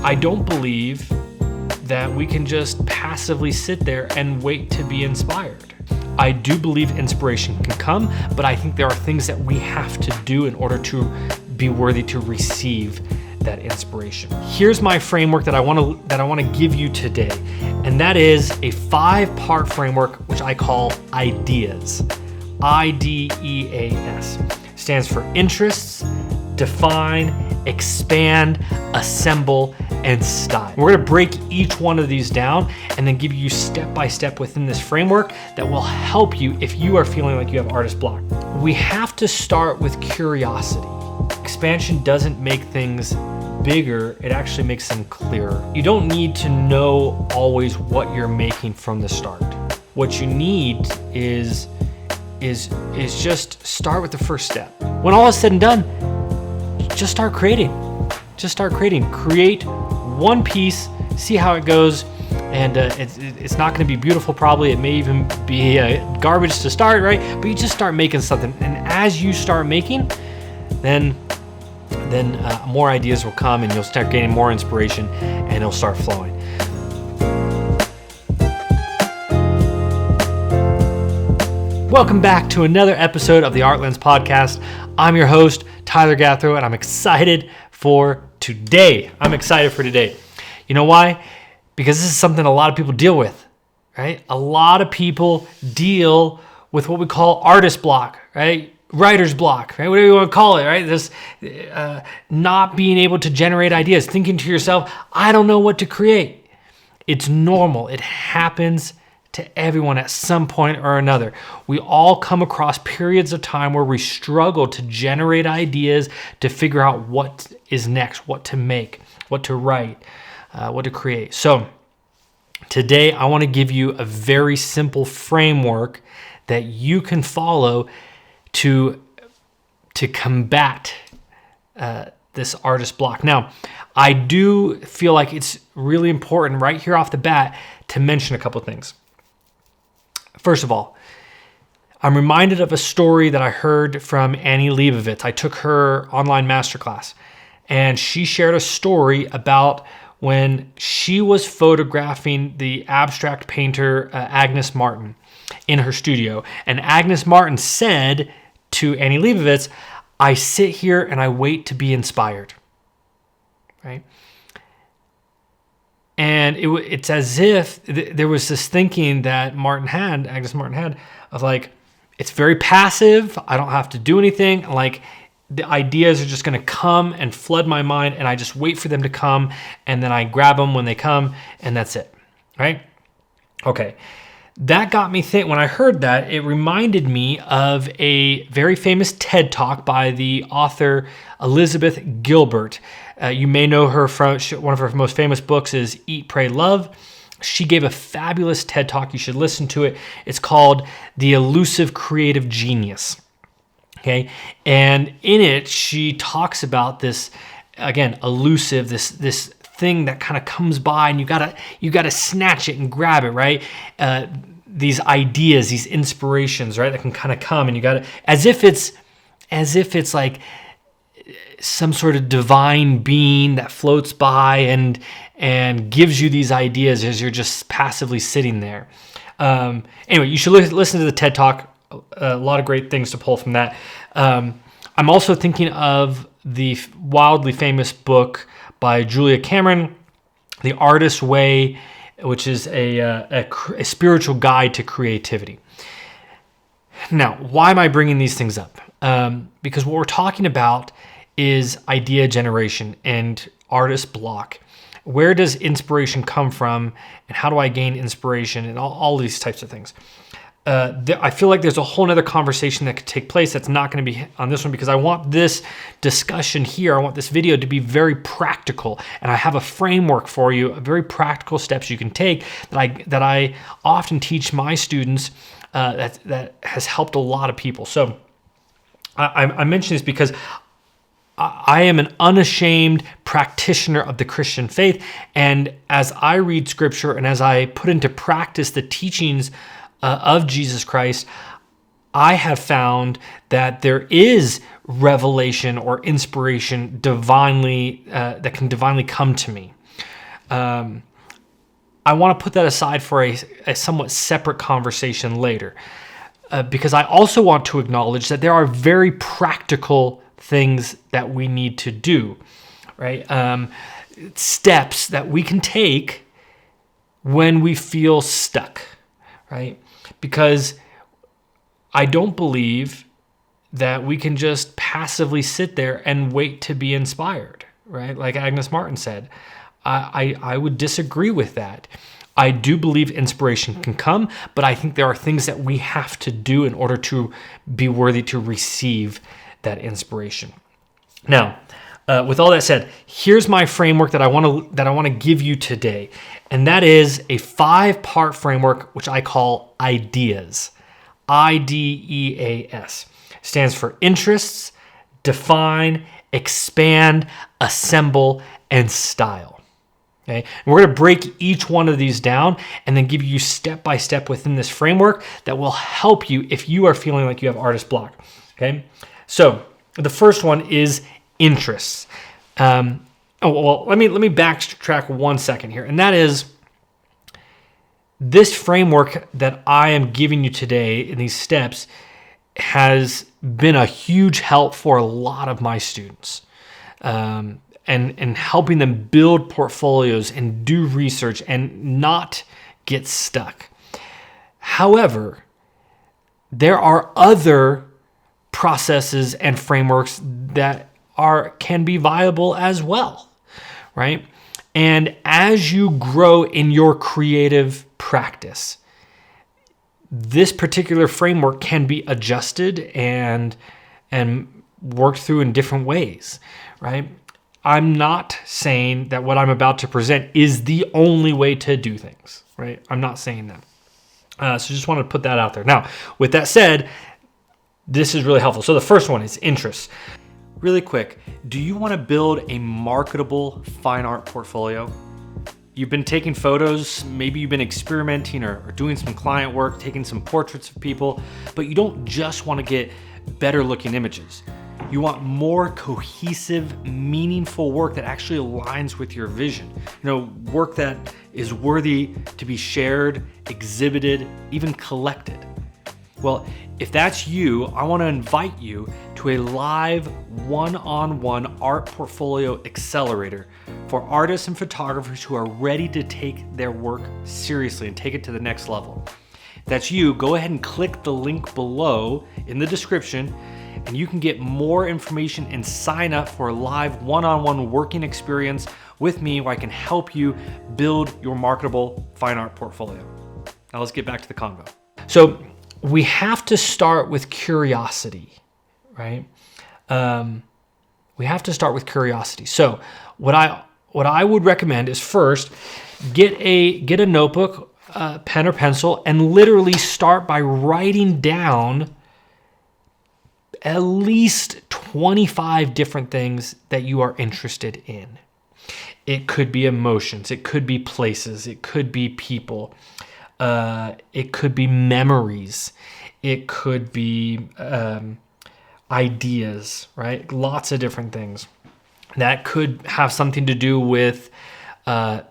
I don't believe that we can just passively sit there and wait to be inspired. I do believe inspiration can come, but I think there are things that we have to do in order to be worthy to receive that inspiration. Here's my framework that I want to give you today, and that is a 5-part framework which I call I.D.E.A.S. I.D.E.A.S. stands for interests, define, expand, assemble, and style. We're going to break each one of these down and then give you step by step within this framework that will help you if you are feeling like you have artist block. We have to start with curiosity. Expansion doesn't make things bigger, it actually makes them clearer. You don't need to know always what you're making from the start. What you need is just start with the first step. When all is said and done, just start creating. Create one piece, see how it goes, and it's not going to be beautiful probably. It may even be garbage to start, right? But you just start making something, and as you start making, then more ideas will come, and you'll start gaining more inspiration, and it'll start flowing. Welcome back to another episode of the Art Lens Podcast. I'm your host, Tyler Gathro, and I'm excited for today. You know why? Because this is something a lot of people deal with, right? A lot of people deal with what we call artist block, right? Writer's block, right? Whatever you want to call it, right? This not being able to generate ideas, thinking to yourself, I don't know what to create. It's normal. It happens to everyone at some point or another. We all come across periods of time where we struggle to generate ideas, to figure out what is next, what to make, what to write, what to create. So today I want to give you a very simple framework that you can follow to combat this artist block. Now, I do feel like it's really important right here off the bat to mention a couple things. First of all, I'm reminded of a story that I heard from Annie Leibovitz. I took her online masterclass, and she shared a story about when she was photographing the abstract painter Agnes Martin in her studio. And Agnes Martin said to Annie Leibovitz, I sit here and I wait to be inspired, right? And it's as if there was this thinking that Agnes Martin had, of like, it's very passive. I don't have to do anything. Like, the ideas are just going to come and flood my mind, and I just wait for them to come, and then I grab them when they come, and that's it, right? Okay. That got me thinking. When I heard that, it reminded me of a very famous TED Talk by the author Elizabeth Gilbert. You may know her from one of her most famous books is Eat, Pray, Love. She gave a fabulous TED Talk. You should listen to it. It's called The Elusive Creative Genius. Okay, and in it she talks about this, again, elusive, this thing that kind of comes by, and you gotta snatch it and grab it, right? These ideas, these inspirations, right, that can kind of come, and you gotta, as if it's like some sort of divine being that floats by and gives you these ideas as you're just passively sitting there. Anyway, you should listen to the TED Talk. A lot of great things to pull from that. I'm also thinking of the wildly famous book by Julia Cameron, The Artist's Way, which is a spiritual guide to creativity. Now, why am I bringing these things up? Because what we're talking about is idea generation and artist block. Where does inspiration come from, and how do I gain inspiration, and all these types of things. I feel like there's a whole nother conversation that could take place that's not going to be on this one, because I want this discussion here, I want this video to be very practical, and I have a framework for you, very practical steps you can take that I often teach my students that has helped a lot of people. So I mention this because I am an unashamed practitioner of the Christian faith, and as I read scripture and as I put into practice the teachings of Jesus Christ, I have found that there is revelation or inspiration divinely that can divinely come to me. I want to put that aside for a somewhat separate conversation later, because I also want to acknowledge that there are very practical things that we need to do, right? Steps that we can take when we feel stuck, right? Because I don't believe that we can just passively sit there and wait to be inspired, right? Like Agnes Martin said, I would disagree with that. I do believe inspiration can come, but I think there are things that we have to do in order to be worthy to receive that inspiration. Now, with all that said, here's my framework that I want to give you today, and that is a 5-part framework which I call I.D.E.A.S. I.D.E.A.S. Stands for interests, define, expand, assemble, and style. Okay, and we're going to break each one of these down and then give you step by step within this framework that will help you if you are feeling like you have artist block. Okay, so the first one is interests. Let me backtrack 1 second here, and that is this framework that I am giving you today in these steps has been a huge help for a lot of my students, and helping them build portfolios and do research and not get stuck. However, there are other processes and frameworks that can be viable as well, right? And as you grow in your creative practice, this particular framework can be adjusted and worked through in different ways, right? I'm not saying that what I'm about to present is the only way to do things, right? I'm not saying that. So just want to put that out there. Now, with that said, this is really helpful. So the first one is interests. Really quick, do you want to build a marketable fine art portfolio? You've been taking photos, maybe you've been experimenting or doing some client work, taking some portraits of people, but you don't just want to get better looking images. You want more cohesive, meaningful work that actually aligns with your vision. Work that is worthy to be shared, exhibited, even collected. Well, if that's you, I want to invite you to a live one-on-one art portfolio accelerator for artists and photographers who are ready to take their work seriously and take it to the next level. If that's you, go ahead and click the link below in the description, and you can get more information and sign up for a live one-on-one working experience with me where I can help you build your marketable fine art portfolio. Now let's get back to the convo. So we have to start with curiosity, right? We have to start with curiosity. So what I would recommend is first get a notebook, pen or pencil, and literally start by writing down at least 25 different things that you are interested in. It could be emotions, it could be places, it could be people, it could be memories, it could be ideas, right? Lots of different things that could have something to do with the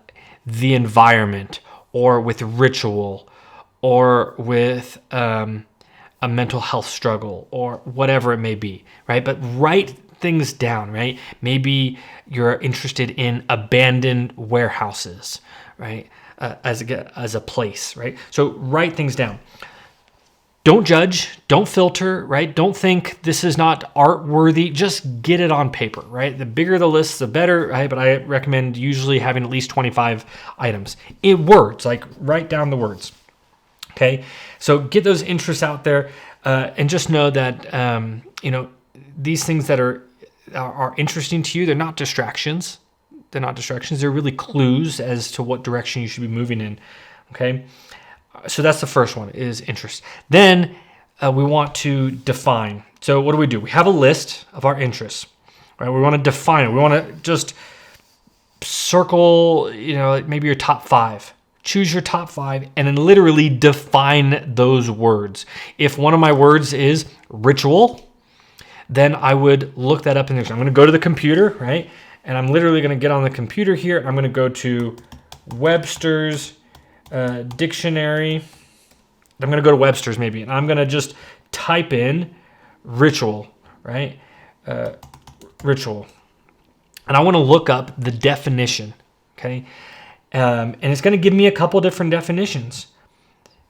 environment or with ritual or with a mental health struggle or whatever it may be, right? But write things down, right? Maybe you're interested in abandoned warehouses, right? As a place, right? So write things down. Don't judge, don't filter, right? Don't think this is not art worthy. Just get it on paper, right? The bigger the list, the better, right? But I recommend usually having at least 25 items in words, like write down the words. Okay, so get those interests out there, and just know that these things that are interesting to you, they're not distractions. They're not distractions. They're really clues as to what direction you should be moving in. Okay, so that's the first one, is interest. Then we want to define. So what do? We have a list of our interests, right? We want to define it. We want to just circle, maybe your top 5. Choose your top 5 and then literally define those words. If one of my words is ritual, then I would look that up in there. I'm going to go to the computer, right? And I'm literally going to get on the computer here. I'm going to go to Webster's dictionary. I'm going to go to Webster's maybe, and I'm going to just type in ritual, right? Ritual. And I want to look up the definition, okay? And it's going to give me a couple different definitions,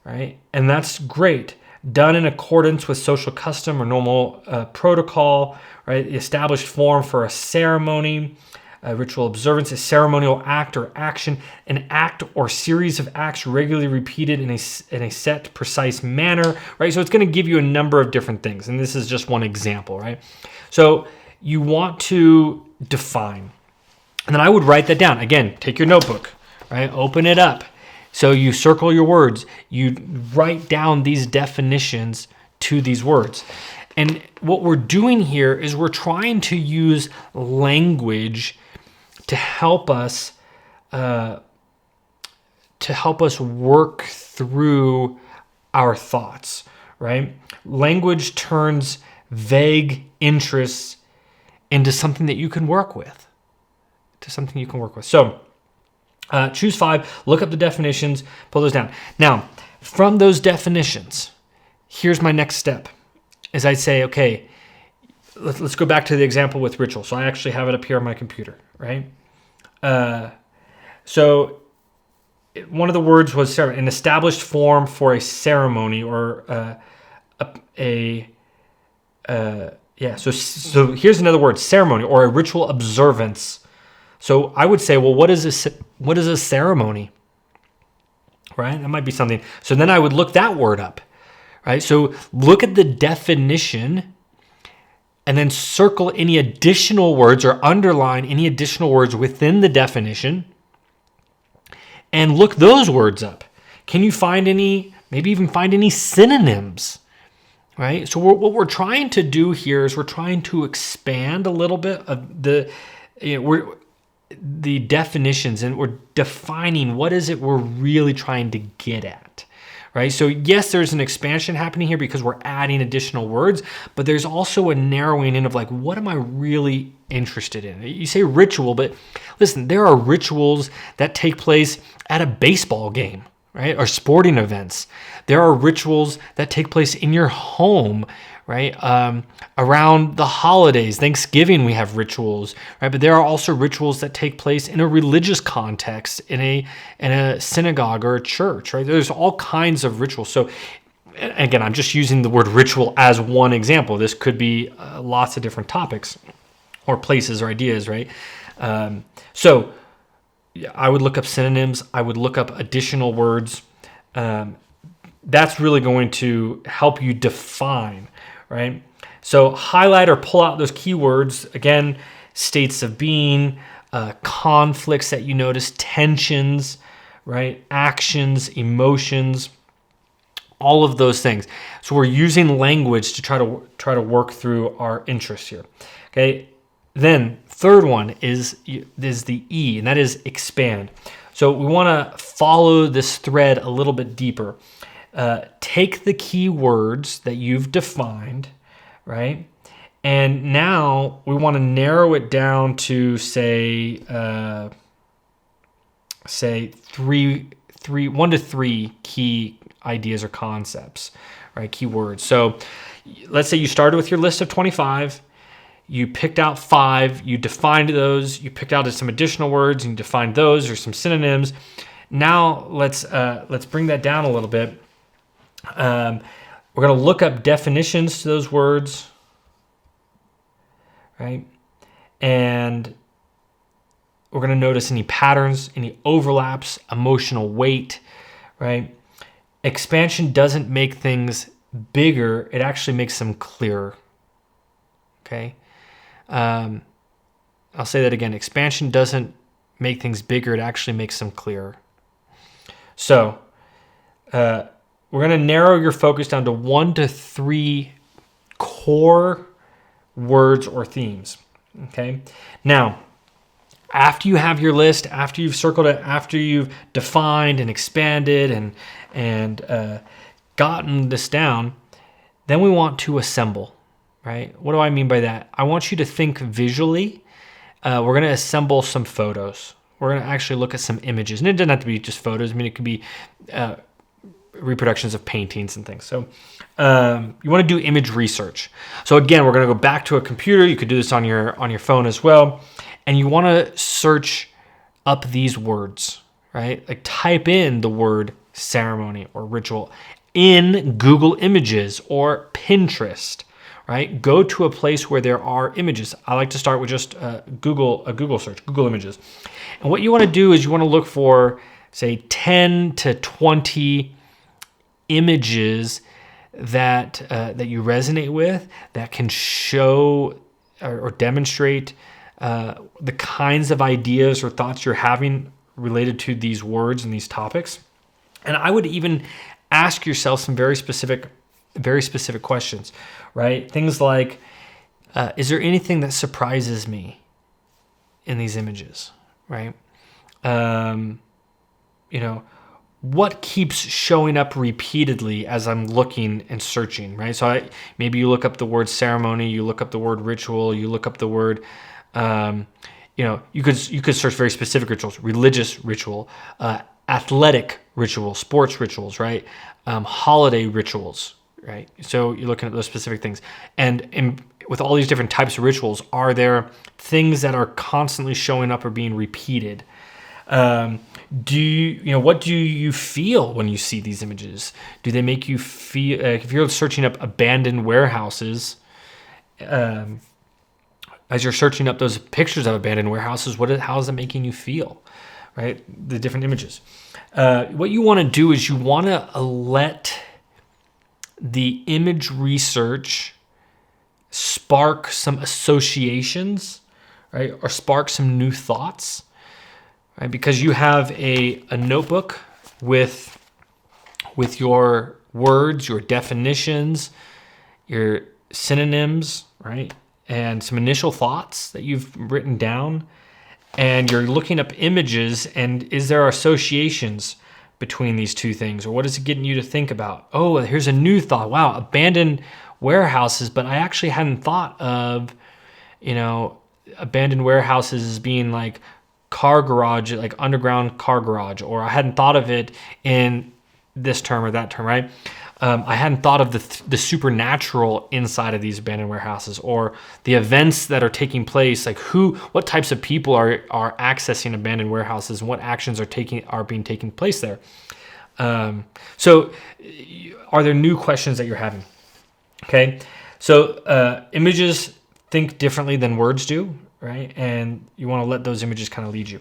right? And that's great. Done in accordance with social custom or normal protocol, right? The established form for a ceremony, a ritual observance, a ceremonial act or action, an act or series of acts regularly repeated in a set, precise manner, right? So it's going to give you a number of different things. And this is just one example, right? So you want to define. And then I would write that down. Again, take your notebook, right? Open it up. So you circle your words. You write down these definitions to these words. And what we're doing here is we're trying to use language to help us work through our thoughts, right? Language turns vague interests into something that you can work with. So choose 5, look up the definitions, pull those down. Now, from those definitions, here's my next step. Is I'd say, okay, let's go back to the example with ritual. So I actually have it up here on my computer, right? So one of the words was an established form for a ceremony or So here's another word, ceremony or a ritual observance. So I would say, well, what is a ceremony? Right? That might be something. So then I would look that word up, right? So look at the definition and then circle any additional words or underline any additional words within the definition and look those words up. Can you find any, maybe even find any synonyms, right? So what we're trying to do here is we're trying to expand a little bit of the definitions, and we're defining what is it we're really trying to get at, right? So yes, there's an expansion happening here because we're adding additional words, but there's also a narrowing in of like, what am I really interested in? You say ritual, but listen, there are rituals that take place at a baseball game, right? Or sporting events. There are rituals that take place in your home, right? Around the holidays, Thanksgiving, we have rituals, right? But there are also rituals that take place in a religious context, in a synagogue or a church, right? There's all kinds of rituals. So again, I'm just using the word ritual as one example. This could be lots of different topics or places or ideas, right? So I would look up synonyms. I would look up additional words. That's really going to help you define, right? So highlight or pull out those keywords. Again, states of being, conflicts that you notice, tensions, right? Actions, emotions, all of those things. So we're using language to try to work through our interests here. Okay. Then third one is the E, and that is expand. So we want to follow this thread a little bit deeper. Take the keywords that you've defined, right? And now we want to narrow it down to say 1 to 3 key ideas or concepts, right? Keywords. So let's say you started with your list of 25. You picked out 5, you defined those, you picked out some additional words and you defined those or some synonyms. Now let's bring that down a little bit. We're going to look up definitions to those words, right? And we're going to notice any patterns, any overlaps, emotional weight, right? Expansion doesn't make things bigger. It actually makes them clearer, okay? I'll say that again. Expansion doesn't make things bigger. It actually makes them clearer. So we're going to narrow your focus down to 1 to 3 core words or themes. Okay. Now, after you have your list, after you've circled it, after you've defined and expanded and gotten this down, then we want to assemble. Right? What do I mean by that? I want you to think visually we're going to assemble some photos. We're going to actually look at some images. And it doesn't have to be just photos. I mean, it could be reproductions of paintings and things. So you want to do image research. So again, we're going to go back to a computer. You could do this on your phone as well. And you want to search up these words, right? Like type in the word ceremony or ritual in Google Images or Pinterest, right? Go to a place where there are images. I like to start with just Google search, Google Images. And what you want to do is you want to look for, say, 10 to 20 images that you resonate with, that can show or demonstrate the kinds of ideas or thoughts you're having related to these words and these topics. And I would even ask yourself some very specific questions, right? Things like, is there anything that surprises me in these images, right? What keeps showing up repeatedly as I'm looking and searching, right? So maybe you look up the word ceremony, you look up the word ritual, you look up the word, you could search very specific rituals, religious ritual, athletic ritual, sports rituals, right? Holiday rituals, right? So you're looking at those specific things. And with all these different types of rituals, are there things that are constantly showing up or being repeated? What do you feel when you see these images? Do they make you feel, if you're searching up abandoned warehouses, as you're searching up those pictures of abandoned warehouses, how is it making you feel, right? The different images. What you want to do is you want to let the image research spark some associations, right? Or spark some new thoughts, right? Because you have a notebook with your words, your definitions, your synonyms, right? And some initial thoughts that you've written down, and you're looking up images, and is there associations between these two things, or what is it getting you to think about? Oh, here's a new thought. Wow, abandoned warehouses, but I actually hadn't thought of, abandoned warehouses as being like car garage, like underground car garage, or I hadn't thought of it in this term or that term, right? I hadn't thought of the supernatural inside of these abandoned warehouses, or the events that are taking place, like what types of people are accessing abandoned warehouses, and what actions are being taken place there. So are there new questions that you're having? Okay. So images think differently than words do, right? And you want to let those images kind of lead you.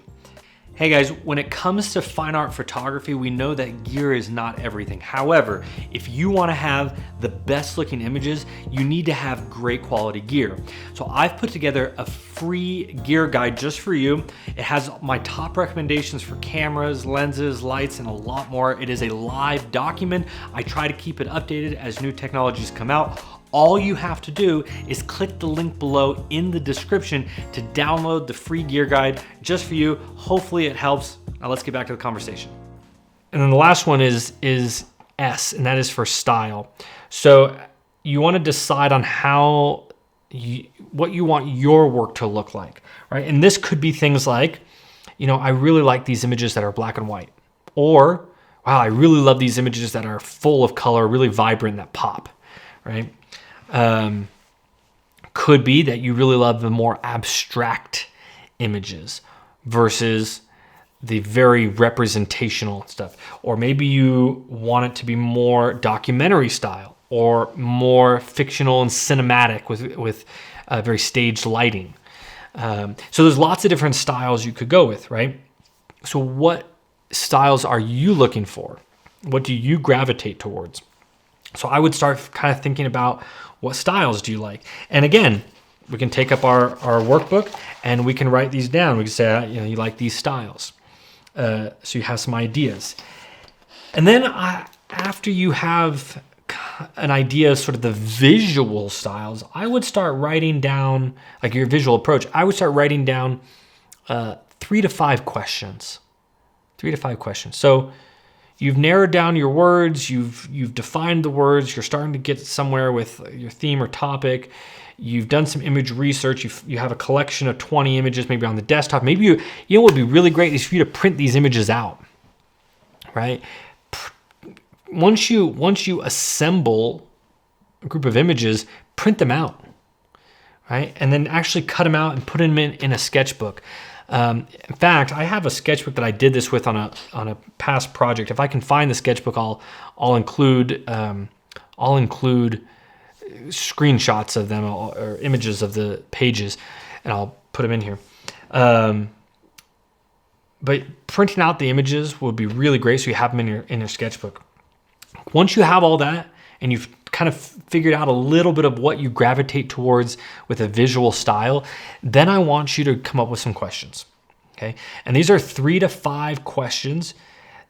Hey guys, when it comes to fine art photography, we know that gear is not everything. However, if you want to have the best looking images, you need to have great quality gear. So I've put together a free gear guide just for you. It has my top recommendations for cameras, lenses, lights, and a lot more. It is a live document. I try to keep it updated as new technologies come out. All you have to do is click the link below in the description to download the free gear guide just for you. Hopefully it helps. Now let's get back to the conversation. And then the last one is S, and that is for style. So you want to decide on what you want your work to look like, right? And this could be things like, I really like these images that are black and white, or wow, I really love these images that are full of color, really vibrant, that pop, right? Could be that you really love the more abstract images versus the very representational stuff. Or maybe you want it to be more documentary style, or more fictional and cinematic with very staged lighting. So there's lots of different styles you could go with, right? So what styles are you looking for? What do you gravitate towards? So I would start kind of thinking about, what styles do you like? And again, we can take up our workbook and we can write these down. We can say, you like these styles. So you have some ideas. And then after you have an idea of sort of the visual styles, I would start writing down, like your visual approach, I would start writing down 3 to 5 questions. 3 to 5 questions. So you've narrowed down your words, you've defined the words, you're starting to get somewhere with your theme or topic. you've done some image research, you have a collection of 20 images maybe on the desktop. Maybe you know what would be really great is for you to print these images out, right? Once you assemble a group of images, print them out, right? And then actually cut them out and put them in a sketchbook. In fact, I have a sketchbook that I did this with on a past project. If I can find the sketchbook, I'll include screenshots of them or images of the pages, and I'll put them in here. But printing out the images would be really great, so you have them in your sketchbook. Once you have all that, and you've kind of figured out a little bit of what you gravitate towards with a visual style, then I want you to come up with some questions, okay? And these are 3 to 5 questions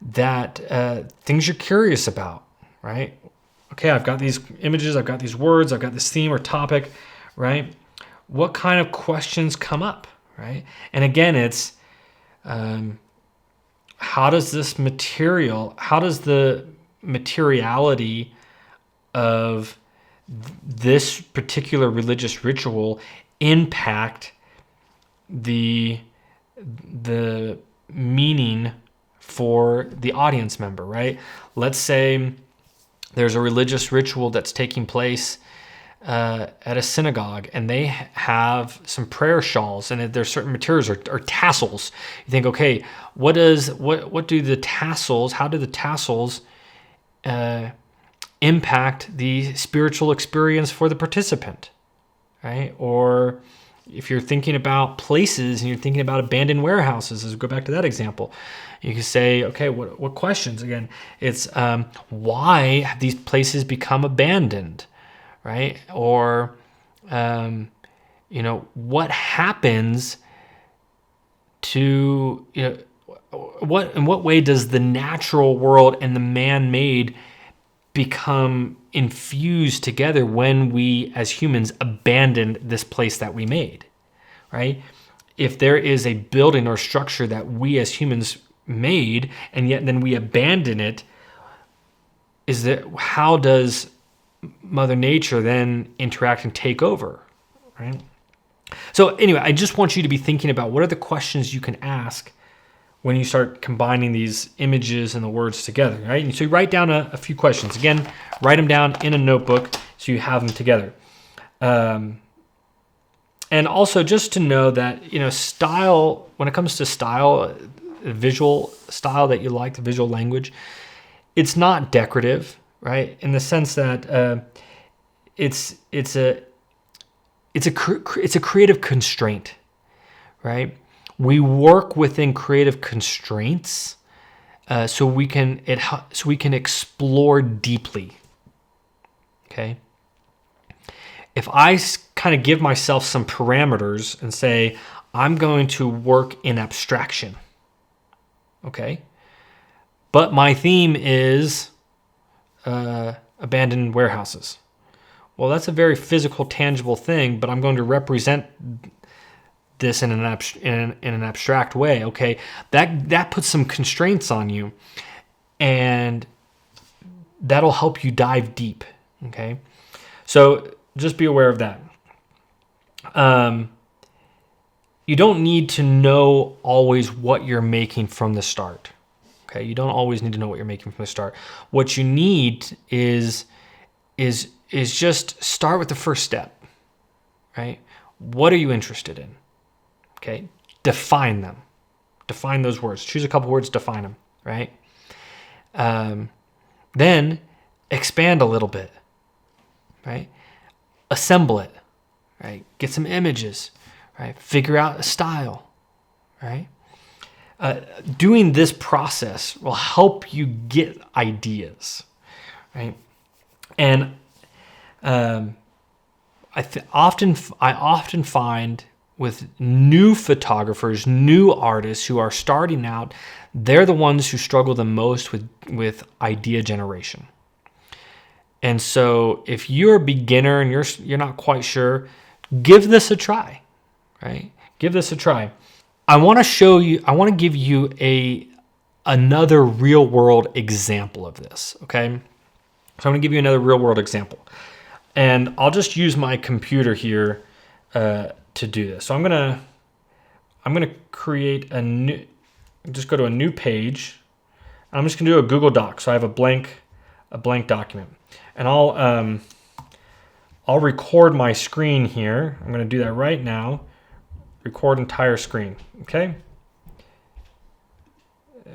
that things you're curious about, right? Okay, I've got these images, I've got these words, I've got this theme or topic, right? What kind of questions come up, right? And again, it's how does the materiality of this particular religious ritual impact the meaning for the audience member, right? Let's say there's a religious ritual that's taking place at a synagogue, and they have some prayer shawls, and there's certain materials or tassels. You think, okay, how do the tassels impact the spiritual experience for the participant, right? Or if you're thinking about places and you're thinking about abandoned warehouses, let's go back to that example. You can say, okay, what questions? Again, it's why have these places become abandoned, right? Or, what happens to, in what way does the natural world and the man-made become infused together when we as humans abandoned this place that we made, right? If there is a building or structure that we as humans made and yet then we abandon it, how does Mother Nature then interact and take over, right? So anyway, I just want you to be thinking about what are the questions you can ask when you start combining these images and the words together, right? And so you write down a few questions. Again, write them down in a notebook so you have them together. And also just to know that, style, when it comes to style, visual style that you like, the visual language, it's not decorative, right? In the sense that it's a creative constraint, right? We work within creative constraints so we can explore deeply. Okay. If I kind of give myself some parameters and say I'm going to work in abstraction, okay, but my theme is abandoned warehouses. Well, that's a very physical, tangible thing, but I'm going to represent this in an abstract way. Okay, that puts some constraints on you, and that'll help you dive deep. Okay, so just be aware of that. You don't need to know always what you're making from the start. Okay, you don't always need to know what you're making from the start. What you need is just start with the first step, right? What are you interested in? Okay, define them. Define those words. Choose a couple words, define them, right? Then expand a little bit, right? Assemble it, right? Get some images, right? Figure out a style, right? Doing this process will help you get ideas, right? And I often find with new photographers, new artists who are starting out, they're the ones who struggle the most with idea generation. And so if you're a beginner and you're not quite sure, give this a try, right? Give this a try. I want to give you another real world example of this, okay? So I'm going to give you another real world example. And I'll just use my computer here to do this. So I'm gonna create a new, just go to a new page. I'm just gonna do a Google Doc. So I have a blank document, and I'll record my screen here. I'm gonna do that right now. Record entire screen. Okay.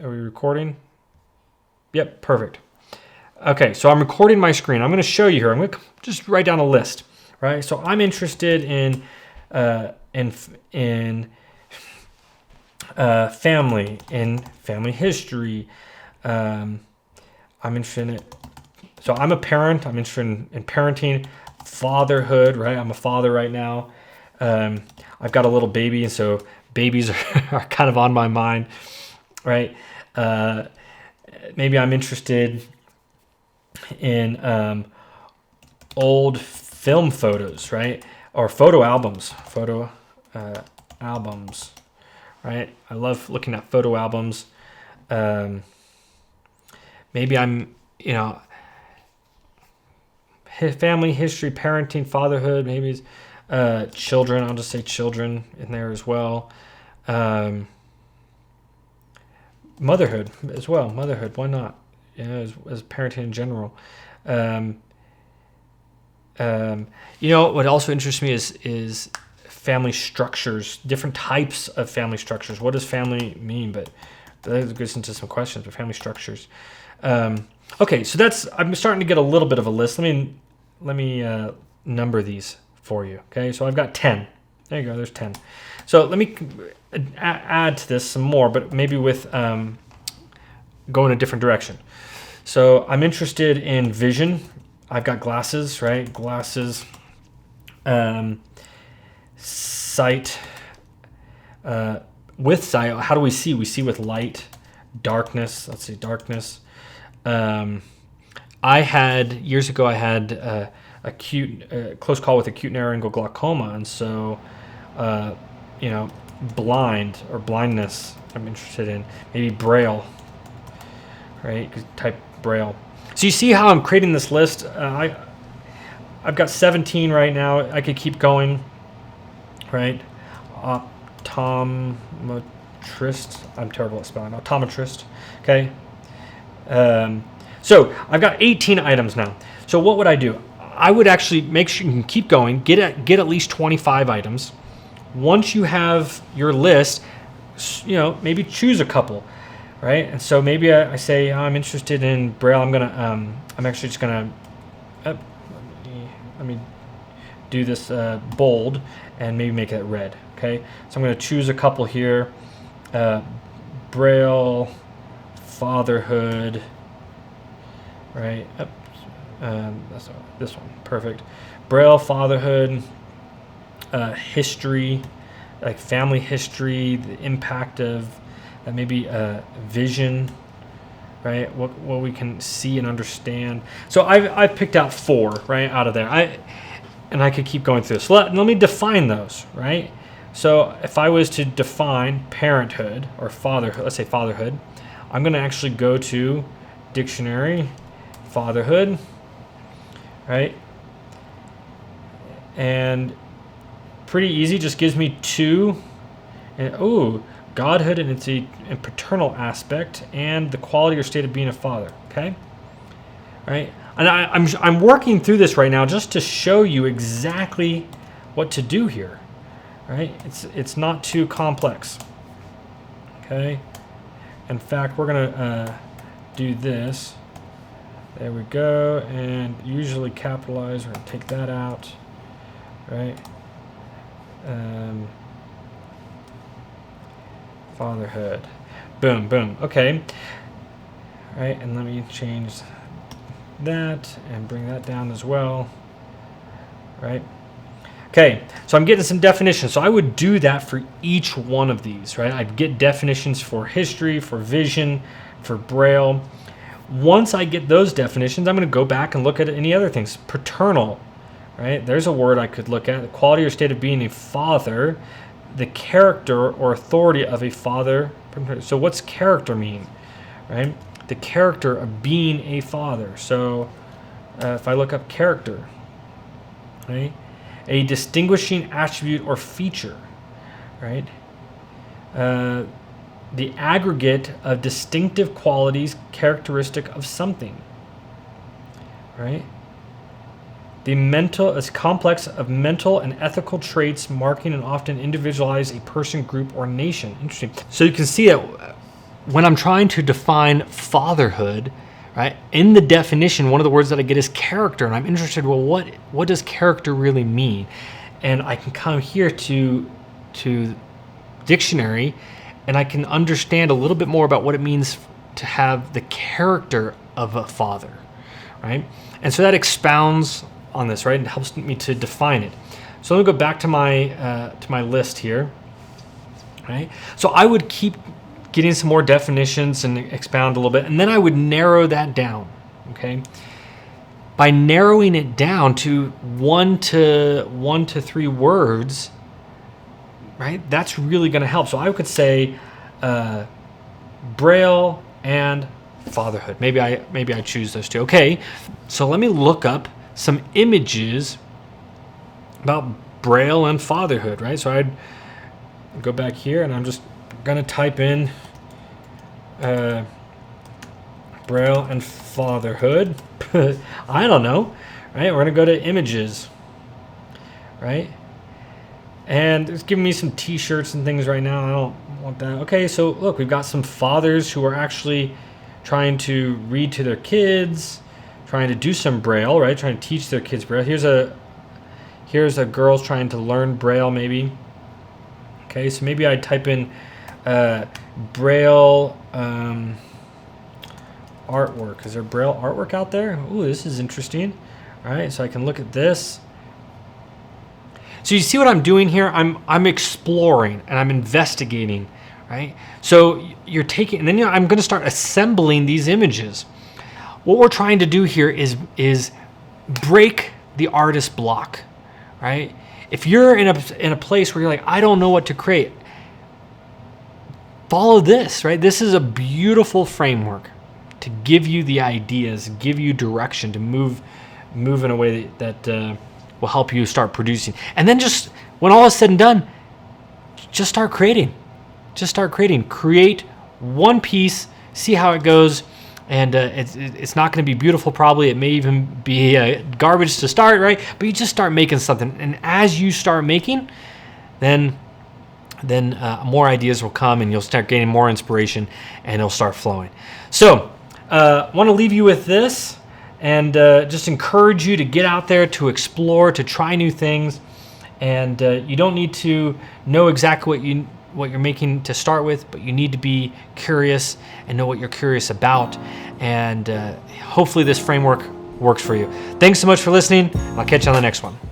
Are we recording? Yep, perfect. Okay, so I'm recording my screen. I'm going to show you here. I'm going to just write down a list, right? So I'm interested in family, in family history. I'm interested in it. So I'm a parent. I'm interested in parenting, fatherhood, right? I'm a father right now. I've got a little baby, and so babies are kind of on my mind, right? Maybe I'm interested in old film photos, right? Or photo albums, right? I love looking at photo albums. Maybe I'm, family history, parenting, fatherhood, maybe children. I'll just say children in there as well. Motherhood as well. Motherhood, why not? As parenting in general. What also interests me is family structures, different types of family structures. What does family mean? But that goes into some questions. But family structures. Okay, so I'm starting to get a little bit of a list. Let me number these for you. Okay, so I've got 10. There you go. There's 10. So let me add to this some more, but maybe with go in a different direction. So I'm interested in vision. I've got glasses, right? Glasses, sight. With sight, how do we see? We see with light, darkness. Let's see, darkness. Years ago, I had close call with acute narrow angle glaucoma, and so blind or blindness I'm interested in. Maybe braille, right? Type braille. So you see how I'm creating this list? I've got 17 right now. I could keep going, right? Optometrist. I'm terrible at spelling. Optometrist. Okay. So I've got 18 items now. So what would I do? I would actually make sure you can keep going. Get at least 25 items. Once you have your list, maybe choose a couple, right? And so maybe I say I'm interested in braille. I'm actually just gonna let me do this bold and maybe make it red. Okay, so I'm gonna choose a couple here. Braille, fatherhood, right? That's this one, perfect. Braille, fatherhood, history, like family history, the impact of maybe vision, right? What we can see and understand. So I've picked out 4 right out of there. I could keep going through. So let me define those, right? So if I was to define parenthood or fatherhood, let's say fatherhood, I'm going to actually go to dictionary, fatherhood, right? And pretty easy, just gives me 2. And godhood and its and paternal aspect and the quality or state of being a father. Okay, all right. And I'm working through this right now just to show you exactly what to do here. Right? It's not too complex. Okay. In fact, we're gonna do this. There we go. And usually capitalize. We're gonna take that out. Right. Fatherhood. Boom, boom. Okay. All right, and let me change that and bring that down as well. Right. Okay, so I'm getting some definitions. So I would do that for each one of these, right? I'd get definitions for history, for vision, for braille. Once I get those definitions, I'm going to go back and look at any other things. Paternal, right? There's a word I could look at. The quality or state of being a father, the character or authority of a father. So what's character mean, right? The character of being a father. So if I look up character, right? A distinguishing attribute or feature, right? The aggregate of distinctive qualities characteristic of something, right? The mental is complex of mental and ethical traits marking and often individualize a person, group, or nation. Interesting. So you can see that when I'm trying to define fatherhood, right, in the definition, one of the words that I get is character, and I'm interested, well, what does character really mean? And I can come here to dictionary, and I can understand a little bit more about what it means to have the character of a father, right? And so that expounds on this, right? It helps me to define it. So let me go back to my list here, right? So I would keep getting some more definitions and expound a little bit, and then I would narrow that down, okay? By narrowing it down to one to three words, right? That's really going to help. So I could say Braille and fatherhood. Maybe I choose those two. Okay, so let me look up some images about Braille and fatherhood, right? So I'd go back here, and I'm just gonna type in Braille and fatherhood. I don't know, right? We're gonna go to images, right? And it's giving me some t-shirts and things right now. I don't want that. Okay, so look, we've got some fathers who are actually trying to read to their kids, trying to do some Braille, right? Trying to teach their kids Braille. Here's a girl's trying to learn Braille, maybe. Okay, so maybe I type in Braille artwork. Is there Braille artwork out there? Ooh, this is interesting. All right, so I can look at this. So you see what I'm doing here? I'm exploring and I'm investigating, right? So you're taking, and then I'm going to start assembling these images. What we're trying to do here is break the artist block, right? If you're in a place where you're like, I don't know what to create, follow this, right? This is a beautiful framework to give you the ideas, give you direction to move in a way that will help you start producing. And then just when all is said and done, just start creating. Just start creating. Create one piece, see how it goes. And it's not going to be beautiful probably. It may even be garbage to start, right? But you just start making something. And as you start making, then more ideas will come and you'll start gaining more inspiration and it'll start flowing. So want to leave you with this and just encourage you to get out there, to explore, to try new things. And you don't need to know exactly what you're making to start with, but you need to be curious and know what you're curious about. And hopefully this framework works for you. Thanks so much for listening. I'll catch you on the next one.